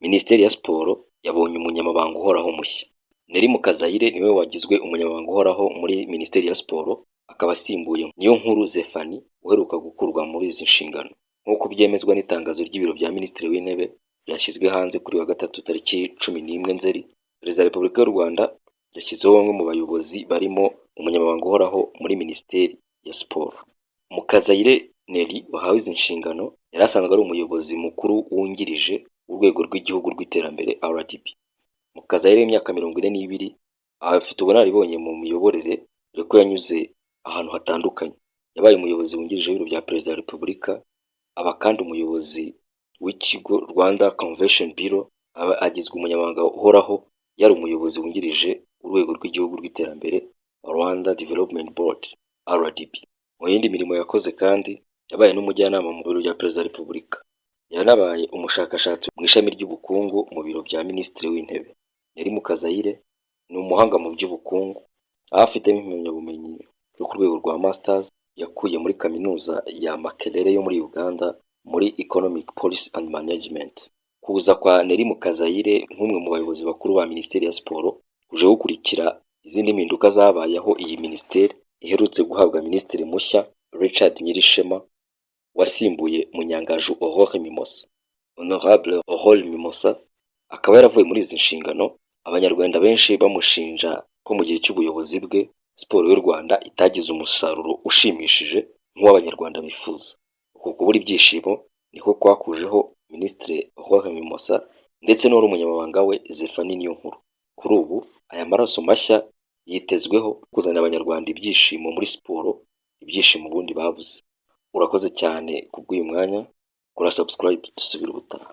Minisiteri ya Siporo yabonye umunyamabanga uhoraho mushya. Neri Mukazayire niwe wagizwe umunyamabanga uhoraho muri Minisiteri ya Siporo, akaba asimbuye Niyonkuru Zephanie uheruka gukurwa muri izi nshingano. Nk'uko byemezwa n'itangazo ry'ibiro bya Minisitiri w'Intebe ryashyizwe hanze kuri wa gatatu tariki 11 Nzeri, Perezida wa Repubulika y'u Rwanda yashyizeho bamwe mu bayobozi barimo umunyamabanga uhoraho muri Minisiteri ya Siporo. Mukazayire Neri wahawe izi nshingano yari asanzwe ari umuyobozi mukuru wungirije urwego rw'igihugu rw'iterambere RDB. Mukazayire w'imyaka 42 afite ubunararibonye mu miyoborere dore ko yanyuze ahantu hatandukanye. Yabaye umuyobozi wungirije w'ibiro bya Perezida wa Repubulika, aba kandi umuyobozi w'ikigo Rwanda Convention Bureau, aba agizwe umunyamabanga uhoraho yari umuyobozi wungirije urwego rw'igihugu rw'iterambere Rwanda Development Board RDB. Mu yindi mirimo yakoze kandi yabaye n'umujyanama mu biro bya Perezida wa Repubulika. Yanabaye umushakashatsi mu ishami ry'ubukungu mu biro bya Minisitiri w'Intebe. Neri Mukazayire ni umuhanga mu by'ubukungu, aho afitemo impamyabumenyi yo ku rwego rwa Masters yakuye muri kaminuza ya Makerere yo muri Uganda muri Economic Policy and Management. Kuza kwa Neri Mukazayire nk'umwe mu bayobozi bakuru ba Minisiteri ya Siporo kuje gukurikira izindi mpinduka zabayeho iyi minisiteri iherutse guhabwa minisitiri mushya Richard Nyirishema wasimbuye Munyangaju Aurore Mimosa. Honorable Aurore Mimosa akaba yaravuye muri izi nshingano, abanyarwanda benshi bamushinja ko mu gihe cy'ubuyobozi bwe siporo y'u Rwanda itagize umusaruro ushimishije nk'uw'abanyarwanda bifuza. Uku kubura ibyishimo niko kwakujeho Minisitiri Aurore Mimosa ndetse n'uwari umunyamabanga we Zephanie Niyonkuru. Kuri ubu aya maraso mashya yitezweho kuzanira abanyarwanda ibyishimo muri siporo, ibyishimo ubundi babuze. Urakoze cyane kubw'uyu mwanya, kora subscribe dusubire ubutaha.